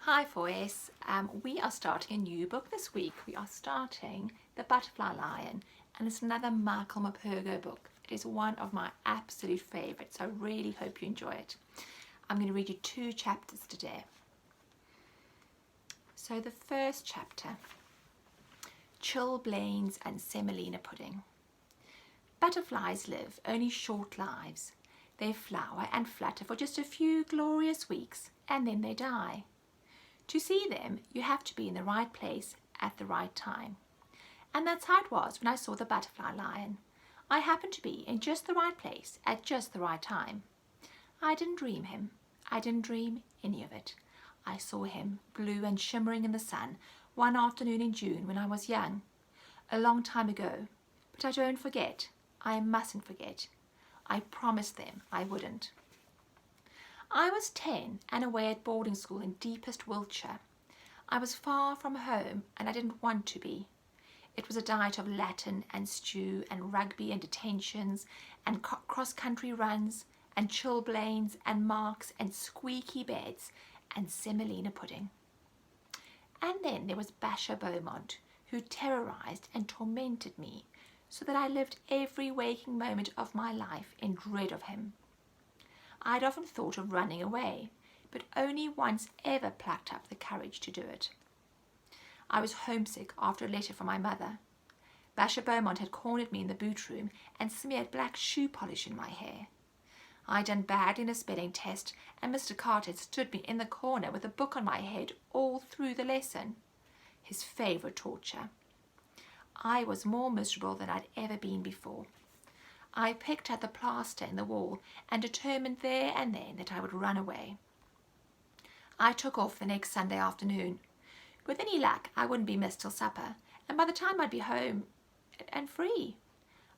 Hi Voice, we are starting a new book this week. We are starting The Butterfly Lion, and it's another Michael Morpurgo book. It is one of my absolute favourites, so I really hope you enjoy it. I'm going to read you 2 chapters today. So the first chapter, Chilblains and Semolina Pudding. Butterflies live only short lives. They flower and flutter for just a few glorious weeks and then they die. To see them, you have to be in the right place at the right time. And that's how it was when I saw the butterfly lion. I happened to be in just the right place at just the right time. I didn't dream him. I didn't dream any of it. I saw him, blue and shimmering in the sun, one afternoon in June when I was young. A long time ago. But I don't forget. I mustn't forget. I promised them I wouldn't. I was 10 and away at boarding school in deepest Wiltshire. I was far from home and I didn't want to be. It was a diet of Latin and stew and rugby and detentions and cross-country runs and chilblains and marks and squeaky beds and semolina pudding. And then there was Basher Beaumont, who terrorised and tormented me so that I lived every waking moment of my life in dread of him. I'd often thought of running away, but only once ever plucked up the courage to do it. I was homesick after a letter from my mother. Basher Beaumont had cornered me in the boot room and smeared black shoe polish in my hair. I'd done badly in a spelling test and Mr. Carter had stood me in the corner with a book on my head all through the lesson. His favourite torture. I was more miserable than I'd ever been before. I picked at the plaster in the wall and determined there and then that I would run away. I took off the next Sunday afternoon. With any luck, I wouldn't be missed till supper, and by the time I'd be home and free.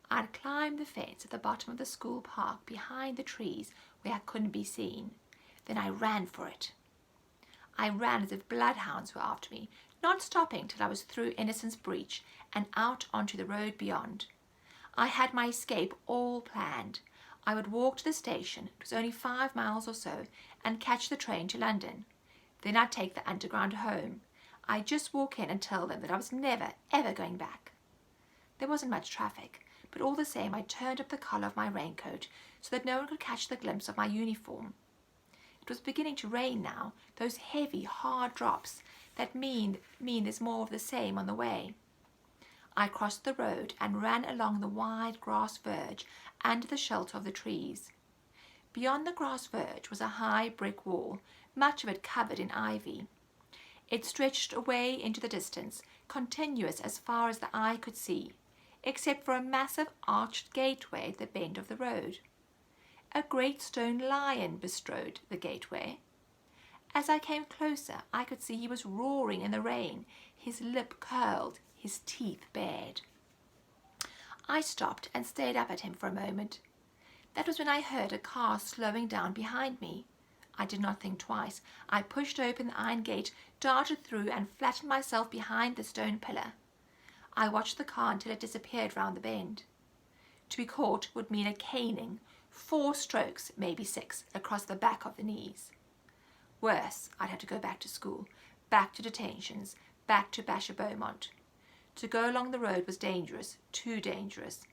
I'd climb the fence at the bottom of the school park behind the trees where I couldn't be seen. Then I ran for it. I ran as if bloodhounds were after me, not stopping till I was through Innocence Breach and out onto the road beyond. I had my escape all planned. I would walk to the station, it was only 5 miles or so, and catch the train to London. Then I'd take the underground home. I'd just walk in and tell them that I was never, ever going back. There wasn't much traffic, but all the same I turned up the collar of my raincoat so that no one could catch the glimpse of my uniform. It was beginning to rain now, those heavy, hard drops that mean there's more of the same on the way. I crossed the road and ran along the wide grass verge under the shelter of the trees. Beyond the grass verge was a high brick wall, much of it covered in ivy. It stretched away into the distance, continuous as far as the eye could see, except for a massive arched gateway at the bend of the road. A great stone lion bestrode the gateway. As I came closer, I could see he was roaring in the rain, his lip curled, his teeth bared. I stopped and stared up at him for a moment. That was when I heard a car slowing down behind me. I did not think twice. I pushed open the iron gate, darted through and flattened myself behind the stone pillar. I watched the car until it disappeared round the bend. To be caught would mean a caning, 4 strokes, maybe 6, across the back of the knees. Worse, I'd have to go back to school, back to detentions, back to Basher Beaumont. To go along the road was dangerous, too dangerous.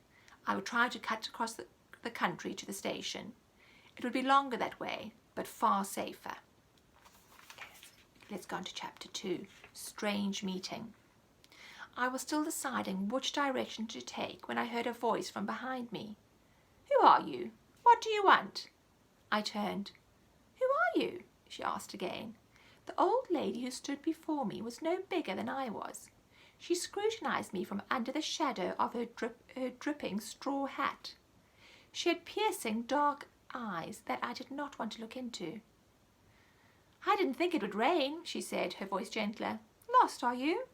I would try to cut across the country to the station. It would be longer that way, but far safer. Okay, let's go on to chapter 2, Strange Meeting. I was still deciding which direction to take when I heard a voice from behind me. "Who are you? What do you want?" I turned. "Who are you?" she asked again. The old lady who stood before me was no bigger than I was. She scrutinized me from under the shadow of her dripping straw hat. She had piercing dark eyes that I did not want to look into. "I didn't think it would rain," she said, her voice gentler. "Lost, are you?"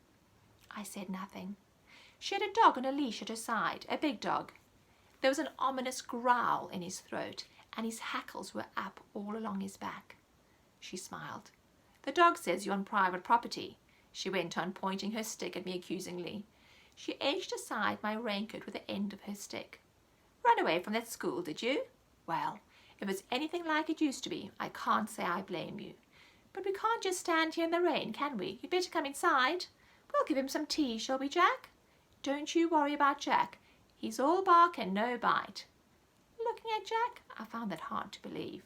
I said nothing. She had a dog on a leash at her side, a big dog. There was an ominous growl in his throat, and his hackles were up all along his back. She smiled. "The dog says you're on private property," she went on, pointing her stick at me accusingly. She edged aside my raincoat with the end of her stick. "Run away from that school, did you? Well, if it's anything like it used to be, I can't say I blame you. But we can't just stand here in the rain, can we? You'd better come inside. We'll give him some tea, shall we, Jack? Don't you worry about Jack. He's all bark and no bite. Looking at Jack, I found that hard to believe.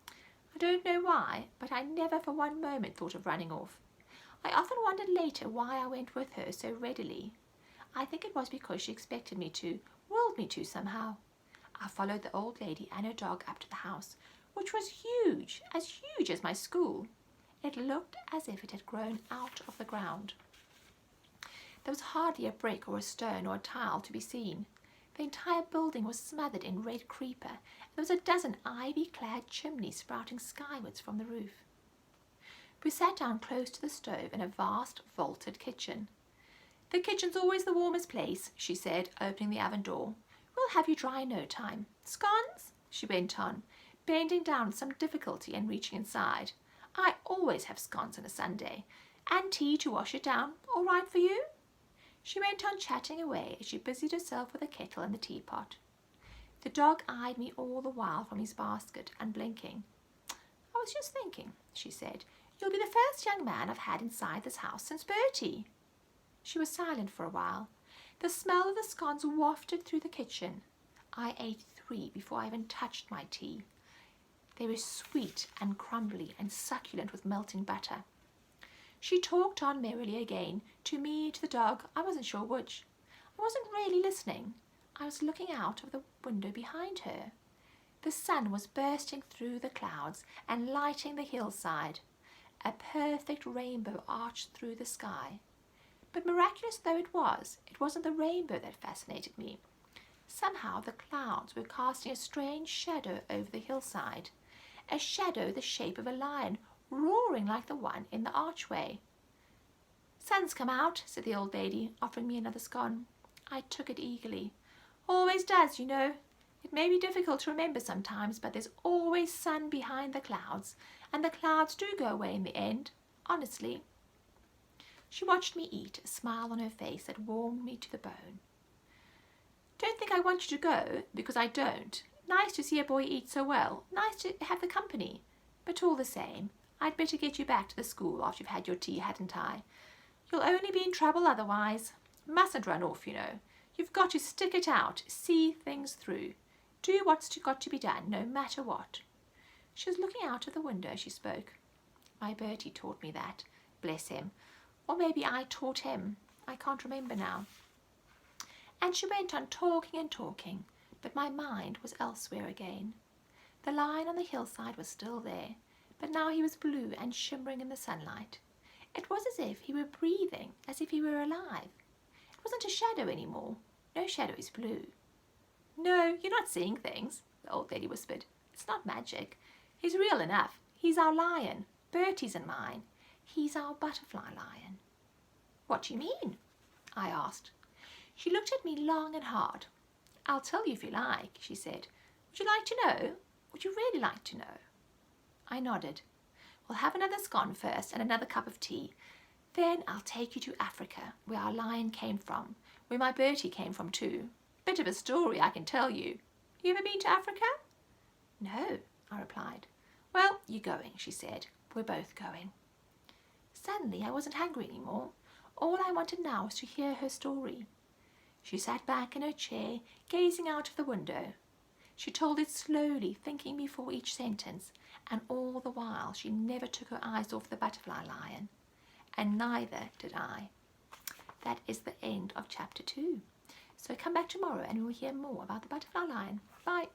I don't know why, but I never for one moment thought of running off. I often wondered later why I went with her so readily. I think it was because she expected me to, willed me to somehow. I followed the old lady and her dog up to the house, which was huge as my school. It looked as if it had grown out of the ground. There was hardly a brick or a stone or a tile to be seen. The entire building was smothered in red creeper, and there was a dozen ivy-clad chimneys sprouting skywards from the roof. We sat down close to the stove in a vast vaulted kitchen. "The kitchen's always the warmest place," she said, opening the oven door. "We'll have you dry in no time. Scones?" she went on, bending down with some difficulty and reaching inside. "I always have scones on a Sunday. And tea to wash it down. All right for you?" She went on chatting away as she busied herself with the kettle and the teapot. The dog eyed me all the while from his basket, unblinking. "I was just thinking," she said, "you'll be the first young man I've had inside this house since Bertie." She was silent for a while. The smell of the scones wafted through the kitchen. I ate 3 before I even touched my tea. They were sweet and crumbly and succulent with melting butter. She talked on merrily again, to me, to the dog, I wasn't sure which. I wasn't really listening. I was looking out of the window behind her. The sun was bursting through the clouds and lighting the hillside. A perfect rainbow arched through the sky. But miraculous though it wasn't the rainbow that fascinated me. Somehow the clouds were casting a strange shadow over the hillside, a shadow the shape of a lion, roaring like the one in the archway. "Sun's come out," said the old lady, offering me another scone. I took it eagerly. "Always does, you know. It may be difficult to remember sometimes, but there's always sun behind the clouds, and the clouds do go away in the end, honestly." She watched me eat, a smile on her face that warmed me to the bone. "Don't think I want you to go, because I don't. Nice to see a boy eat so well. Nice to have the company. But all the same, I'd better get you back to the school after you've had your tea, hadn't I? You'll only be in trouble otherwise. Mustn't run off, you know. You've got to stick it out, see things through. Do what's got to be done, no matter what." She was looking out of the window as she spoke. My Bertie taught me that, bless him. Or maybe I taught him. I can't remember now. And she went on talking and talking, but my mind was elsewhere again. The lion on the hillside was still there, but now he was blue and shimmering in the sunlight. It was as if he were breathing, as if he were alive. It wasn't a shadow any more. No shadow is blue. "No, you're not seeing things," the old lady whispered. "It's not magic. He's real enough. He's our lion, Bertie's and mine. He's our butterfly lion." "What do you mean?" I asked. She looked at me long and hard. "I'll tell you if you like," she said. "Would you like to know? Would you really like to know?" I nodded. "We'll have another scone first and another cup of tea. Then I'll take you to Africa, where our lion came from, where my Bertie came from too. Bit of a story, I can tell you. You ever been to Africa?" "No," I replied. "Well, you're going," she said. "We're both going." Suddenly I wasn't hungry anymore. All I wanted now was to hear her story. She sat back in her chair, gazing out of the window. She told it slowly, thinking before each sentence, and all the while she never took her eyes off the butterfly lion. And neither did I. That is the end of chapter 2. So come back tomorrow and we'll hear more about the butterfly lion. Bye.